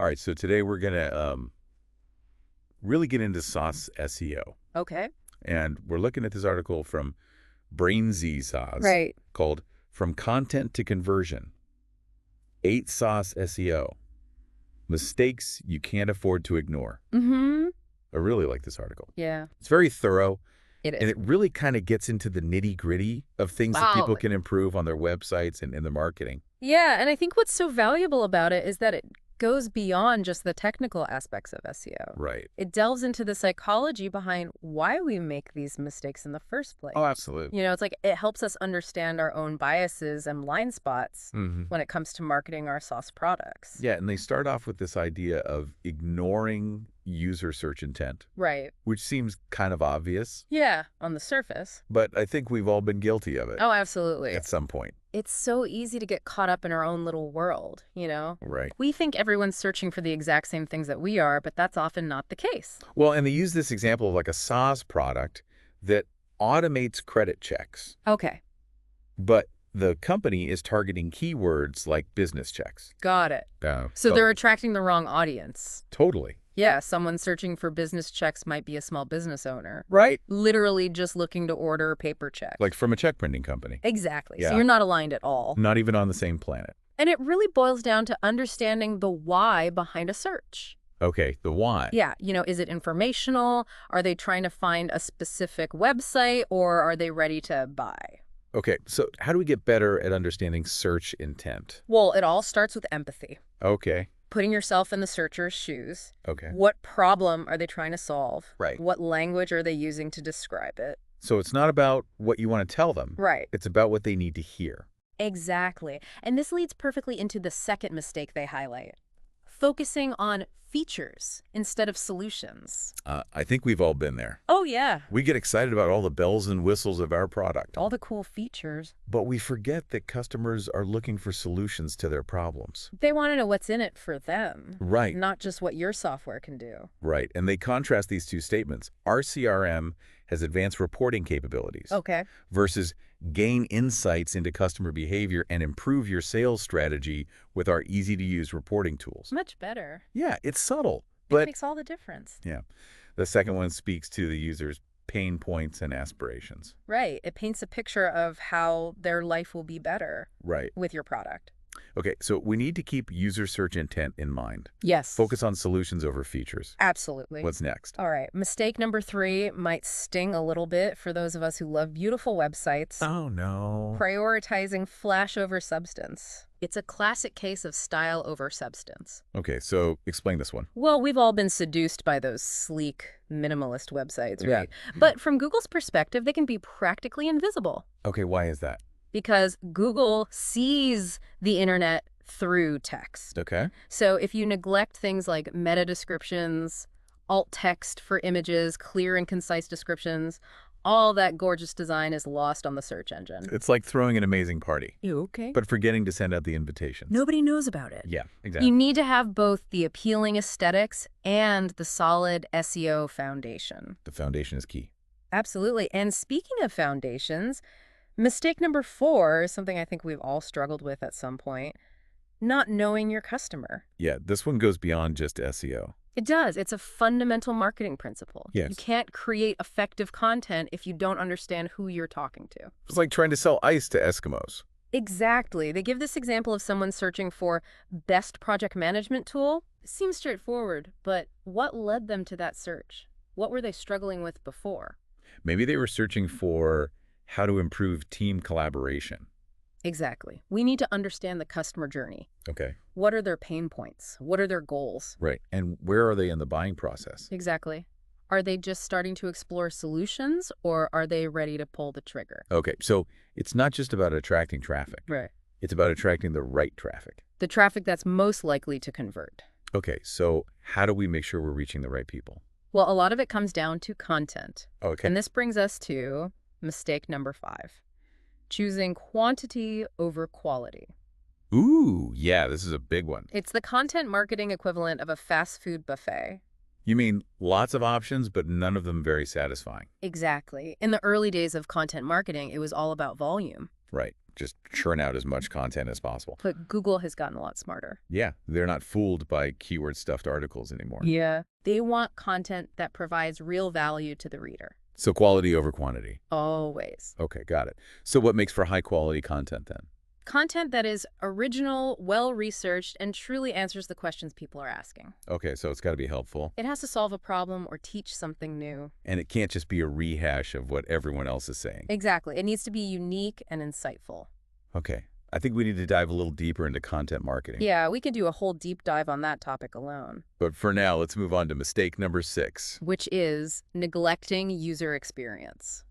All right, so today we're going to really get into SaaS SEO. Okay. And we're looking at this article from Brainzy SaaS Right. called From Content to Conversion, 8 SaaS SEO, Mistakes You Can't Afford to Ignore. Mm-hmm. I really like this article. Yeah, It's very thorough, it and is. it really kind of gets into the nitty-gritty of things that people Wow. can improve on their websites and in their marketing. Yeah, and I think what's so valuable about it is that it goes beyond just the technical aspects of SEO. Right. It delves into the psychology behind why we make these mistakes in the first place. Oh, absolutely. It's like it helps us understand our own biases and blind spots Mm-hmm. when it comes to marketing our SaaS products. Yeah, and they start off with this idea of ignoring user search intent, Right. which seems kind of obvious, Yeah, on the surface. but I think we've all been guilty of it Oh, absolutely. at some point. It's so easy to get caught up in our own little world, Right. We think everyone's searching for the exact same things that we are, but that's often not the case. Well, and they use this example of like a SaaS product that automates credit checks, Okay, but the company is targeting keywords like business checks. got it. Yeah. So they're attracting the wrong audience. Totally. Yeah, someone searching for business checks might be a small business owner, Right? literally just looking to order a paper check. Like from a check printing company. Exactly. Yeah. So you're not aligned at all. Not even on the same planet. And it really boils down to understanding the why behind a search. Okay, the why. Yeah, is it informational? Are they trying to find a specific website, or are they ready to buy? Okay, so how do we get better at understanding search intent? Well, it all starts with empathy. Okay. Putting yourself in the searcher's shoes. Okay. What problem are they trying to solve? Right. What language are they using to describe it? So it's not about what you want to tell them. Right. It's about what they need to hear. Exactly. And this leads perfectly into the second mistake they highlight. Focusing on features instead of solutions. I think we've all been there. Oh, yeah. We get excited about all the bells and whistles of our product. All the cool features. But we forget that customers are looking for solutions to their problems. They want to know what's in it for them. Right. Not just what your software can do. Right. And they contrast these two statements. Our CRM has advanced reporting capabilities. Okay. Versus gain insights into customer behavior and improve your sales strategy with our easy-to-use reporting tools. Much better. Yeah, it's subtle, It but makes all the difference. yeah. The second one speaks to the user's pain points and aspirations. Right. It paints a picture of how their life will be better Right. with your product. Okay, so we need to keep user search intent in mind. Yes. Focus on solutions over features. Absolutely. What's next? All right. Mistake number 3 might sting a little bit for those of us who love beautiful websites. Oh, no. Prioritizing flash over substance. It's a classic case of style over substance. Okay, so explain this one. Well, we've all been seduced by those sleek, minimalist websites, Yeah. right? But from Google's perspective, they can be practically invisible Okay, why is that? because Google sees the internet through text. Okay. So if you neglect things like meta descriptions, alt text for images, clear and concise descriptions, all that gorgeous design is lost on the search engine. It's like throwing an amazing party, You okay? but forgetting to send out the invitations. Nobody knows about it. Yeah, You exactly. need to have both the appealing aesthetics and the solid SEO foundation. The foundation is key. Absolutely. And speaking of foundations, mistake number 4 is something I think we've all struggled with at some point. Not knowing your customer. Yeah, this one goes beyond just SEO. It does. It's a fundamental marketing principle. Yes. You can't create effective content if you don't understand who you're talking to. It's like trying to sell ice to Eskimos. Exactly. They give this example of someone searching for best project management tool. It seems straightforward, but what led them to that search? What were they struggling with before? Maybe they were searching for how to improve team collaboration. Exactly. We need to understand the customer journey. Okay. What are their pain points? What are their goals? Right. And where are they in the buying process? Exactly. Are they just starting to explore solutions, or are they ready to pull the trigger? Okay, so it's not just about attracting traffic. Right. It's about attracting the right traffic. The traffic that's most likely to convert. Okay, so how do we make sure we're reaching the right people? Well, a lot of it comes down to content. Okay. And this brings us to mistake number 5. Choosing quantity over quality. Ooh, yeah, this is a big one. It's the content marketing equivalent of a fast food buffet. You mean lots of options, but none of them very satisfying. Exactly. In the early days of content marketing, it was all about volume. Right. just churn out as much content as possible. But Google has gotten a lot smarter. Yeah, they're not fooled by keyword-stuffed articles anymore. Yeah. They want content that provides real value to the reader. So quality over quantity. Always. Okay, got it. So what makes for high-quality content then? Content that is original, well-researched, and truly answers the questions people are asking. Okay, so it's got to be helpful. It has to solve a problem or teach something new. And it can't just be a rehash of what everyone else is saying. Exactly. It needs to be unique and insightful. Okay, I think we need to dive a little deeper into content marketing. Yeah, we could do a whole deep dive on that topic alone. But for now, let's move on to mistake number 6. Which is neglecting user experience.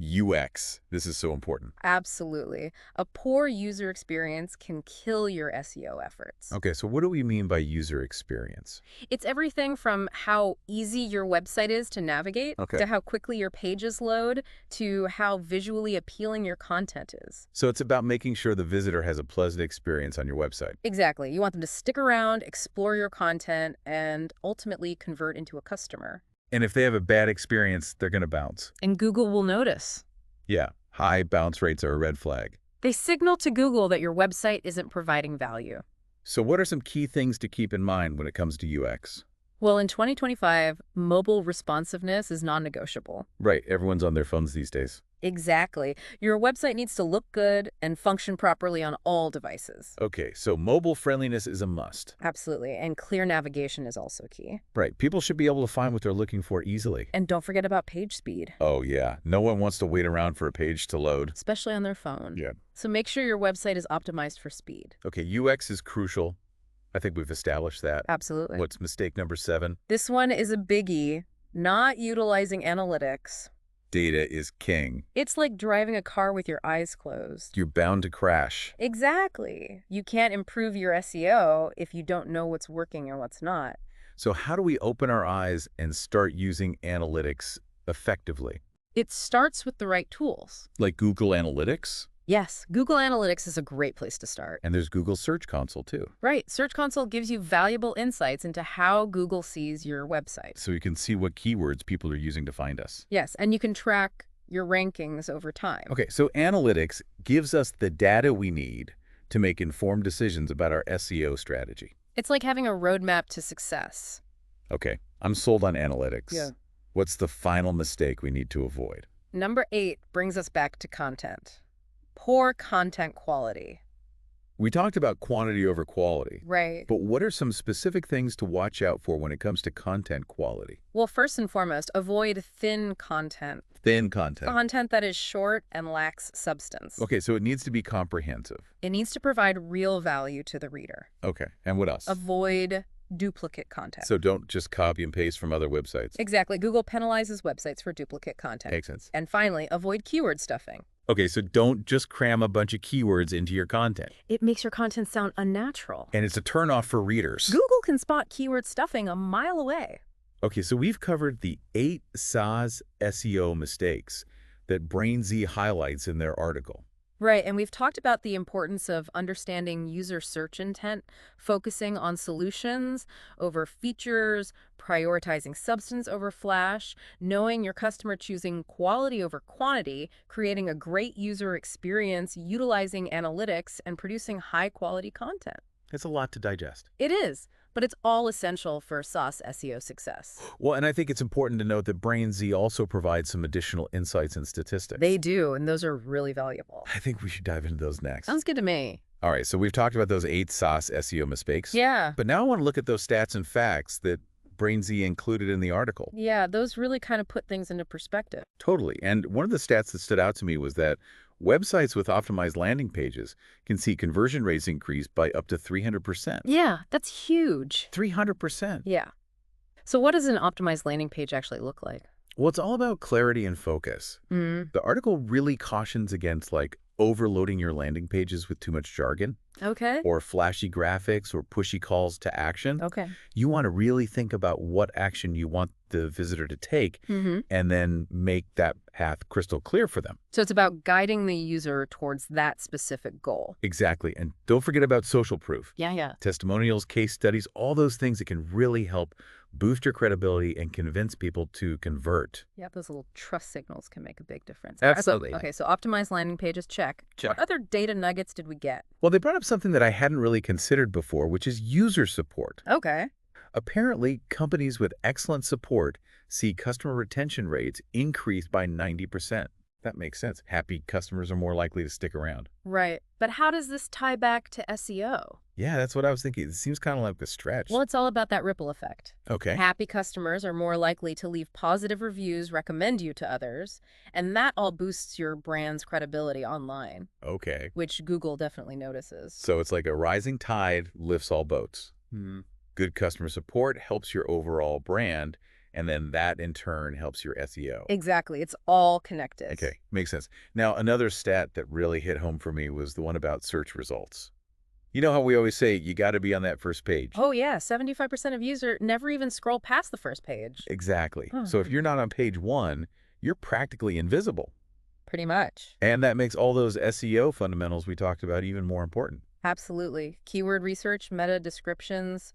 UX. This is so important. Absolutely. A poor user experience can kill your SEO efforts. Okay, so what do we mean by user experience? It's everything from how easy your website is to navigate, to how quickly your pages load, to how visually appealing your content is. So it's about making sure the visitor has a pleasant experience on your website. Exactly. You want them to stick around, explore your content, and ultimately convert into a customer. And if they have a bad experience, they're going to bounce. And Google will notice. Yeah, high bounce rates are a red flag. They signal to Google that your website isn't providing value. So what are some key things to keep in mind when it comes to UX? Well, in 2025, mobile responsiveness is non-negotiable. Right, everyone's on their phones these days. Exactly. Your website needs to look good and function properly on all devices. Okay, so mobile friendliness is a must. Absolutely. And clear navigation is also key. Right, people should be able to find what they're looking for easily. And don't forget about page speed. Oh yeah, no one wants to wait around for a page to load. Especially on their phone. Yeah. So make sure your website is optimized for speed. Okay, UX is crucial. I think we've established that. Absolutely. What's mistake number 7? This one is a biggie. Not utilizing analytics. Data is king. It's like driving a car with your eyes closed. You're bound to crash. Exactly. You can't improve your SEO if you don't know what's working and what's not. So how do we open our eyes and start using analytics effectively? It starts with the right tools. Like Google Analytics? Yes, Google Analytics is a great place to start. And there's Google Search Console too. Right. Search Console gives you valuable insights into how Google sees your website. So you can see what keywords people are using to find us. Yes, and you can track your rankings over time. Okay, so analytics gives us the data we need to make informed decisions about our SEO strategy. It's like having a roadmap to success. Okay, I'm sold on analytics. Yeah. What's the final mistake we need to avoid? Number 8 brings us back to content. Poor content quality. We talked about quantity over quality. Right. But what are some specific things to watch out for when it comes to content quality? Well, first and foremost, avoid thin content. Thin content. Content that is short and lacks substance. Okay, so it needs to be comprehensive. It needs to provide real value to the reader. Okay, and what else? Avoid duplicate content. So don't just copy and paste from other websites. Exactly. Google penalizes websites for duplicate content. Makes sense. And finally, avoid keyword stuffing. Okay, so don't just cram a bunch of keywords into your content. It makes your content sound unnatural. And it's a turnoff for readers. Google can spot keyword stuffing a mile away. Okay, so we've covered the 8 SaaS SEO mistakes that BrainZ highlights in their article. Right, and we've talked about the importance of understanding user search intent, focusing on solutions over features, prioritizing substance over flash, knowing your customer, choosing quality over quantity, creating a great user experience, utilizing analytics, and producing high-quality content. It's a lot to digest. It is, but it's all essential for SaaS SEO success. Well, and I think it's important to note that BrainZ also provides some additional insights and statistics. They do, and those are really valuable. I think we should dive into those next. Sounds good to me. All right, so we've talked about those 8 SaaS SEO mistakes. Yeah. But now I want to look at those stats and facts that BrainZ included in the article. Yeah, those really kind of put things into perspective. Totally. And one of the stats that stood out to me was that websites with optimized landing pages can see conversion rates increase by up to 300%. Yeah, that's huge. 300%. Yeah. So what does an optimized landing page actually look like? Well, it's all about clarity and focus. The article really cautions against overloading your landing pages with too much jargon. Okay. Or flashy graphics or pushy calls to action. Okay. You want to really think about what action you want the visitor to take and then make that path crystal clear for them. So it's about guiding the user towards that specific goal. Exactly. And don't forget about social proof. Yeah. Testimonials, case studies, all those things that can really help boost your credibility and convince people to convert. Yeah, those little trust signals can make a big difference. Absolutely. So optimized landing pages, check. Check. What other data nuggets did we get? Well, they brought up something that I hadn't really considered before, which is user support. Okay. Apparently, companies with excellent support see customer retention rates increase by 90%. That makes sense. Happy customers are more likely to stick around. Right. But how does this tie back to SEO? Yeah, that's what I was thinking. It seems kind of like a stretch. Well, it's all about that ripple effect. Okay. Happy customers are more likely to leave positive reviews, recommend you to others, and that all boosts your brand's credibility online, Okay. which Google definitely notices. So it's like a rising tide lifts all boats. Good customer support helps your overall brand, and then that in turn helps your SEO. Exactly. It's all connected. Okay, makes sense. Now, another stat that really hit home for me was the one about search results. You know how we always say you got to be on that first page? Oh, yeah. 75% of users never even scroll past the first page. Exactly. Huh. So if you're not on page 1, you're practically invisible. Pretty much. And that makes all those SEO fundamentals we talked about even more important. Absolutely. Keyword research, meta descriptions,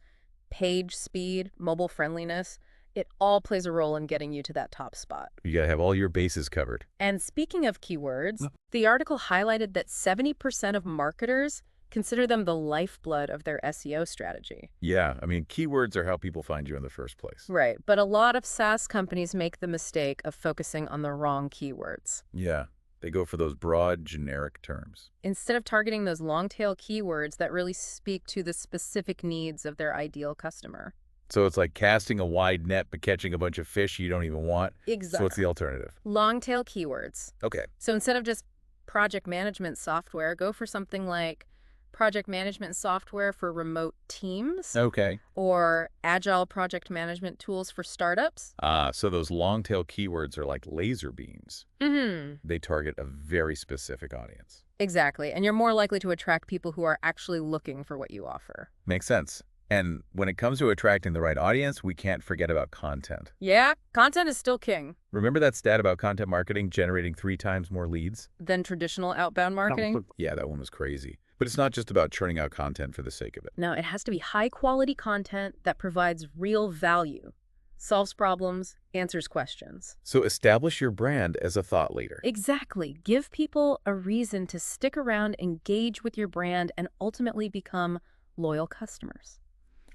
page speed, mobile friendliness, it all plays a role in getting you to that top spot. You got to have all your bases covered. And speaking of keywords, Yeah. the article highlighted that 70% of marketers consider them the lifeblood of their SEO strategy. Yeah, I mean, keywords are how people find you in the first place. Right, but a lot of SaaS companies make the mistake of focusing on the wrong keywords. Yeah, they go for those broad, generic terms. Instead of targeting those long-tail keywords that really speak to the specific needs of their ideal customer. So it's like casting a wide net but catching a bunch of fish you don't even want. Exactly. So what's the alternative? Long-tail keywords. Okay. So instead of just project management software, go for something like project management software for remote teams Okay. or agile project management tools for startups. So those long tail keywords are like laser beams. They target a very specific audience. Exactly. And you're more likely to attract people who are actually looking for what you offer. Makes sense. And when it comes to attracting the right audience, we can't forget about content. Yeah, content is still king Remember that stat about content marketing generating 3 times more leads? than traditional outbound marketing. Yeah, that one was crazy. But it's not just about churning out content for the sake of it. No, it has to be high quality content that provides real value, solves problems, answers questions. So establish your brand as a thought leader. Exactly. Give people a reason to stick around, engage with your brand, and ultimately become loyal customers.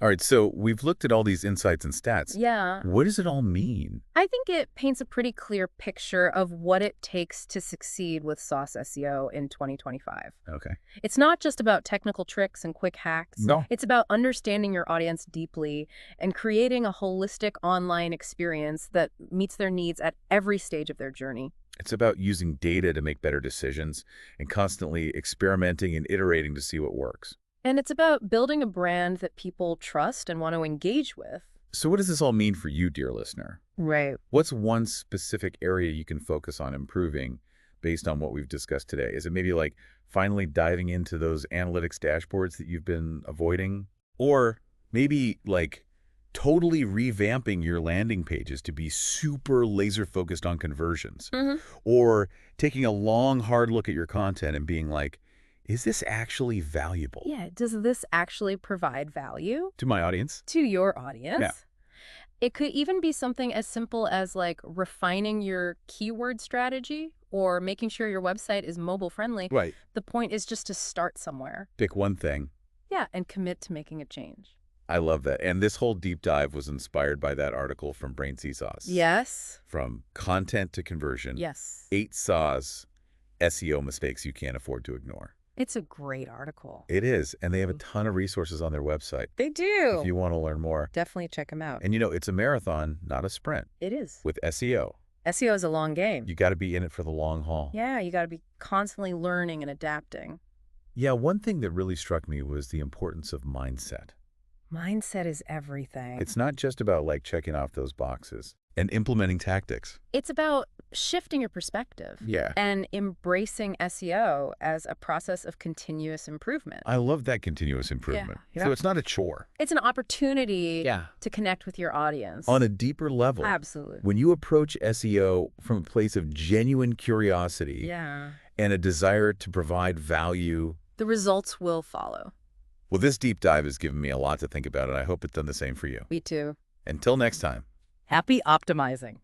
All right, so we've looked at all these insights and stats. Yeah. What does it all mean? I think it paints a pretty clear picture of what it takes to succeed with SaaS SEO in 2025. Okay. It's not just about technical tricks and quick hacks. No. It's about understanding your audience deeply and creating a holistic online experience that meets their needs at every stage of their journey. It's about using data to make better decisions and constantly experimenting and iterating to see what works. And it's about building a brand that people trust and want to engage with. So what does this all mean for you, dear listener? Right. What's one specific area you can focus on improving based on what we've discussed today? Is it maybe like finally diving into those analytics dashboards that you've been avoiding? Or maybe like totally revamping your landing pages to be super laser focused on conversions? Or taking a long, hard look at your content and being like, is this actually valuable Yeah. Does this actually provide value to my audience? to your audience? Yeah. It could even be something as simple as like refining your keyword strategy or making sure your website is mobile friendly. Right. The point is just to start somewhere. Pick one thing. Yeah, and commit to making a change. I love that. And this whole deep dive was inspired by that article from Brain Sauce. Yes. From content to conversion. Yes. 8 SaaS SEO mistakes you can't afford to ignore. It's a great article. It is. And they have a ton of resources on their website They do. if you want to learn more. Definitely check them out. And you know, it's a marathon, not a sprint. It is. With SEO, SEO is a long game. you got to be in it for the long haul. Yeah, you got to be constantly learning and adapting. Yeah, one thing that really struck me was the importance of mindset. Mindset is everything. It's not just about like checking off those boxes and implementing tactics. It's about shifting your perspective Yeah. and embracing SEO as a process of continuous improvement. I love that continuous improvement. Yeah. So it's not a chore. It's an opportunity Yeah. to connect with your audience. On a deeper level, Absolutely. when you approach SEO from a place of genuine curiosity Yeah. and a desire to provide value, The results will follow. well, this deep dive has given me a lot to think about, and I hope it's done the same for you. Me too. Until next time. Happy optimizing.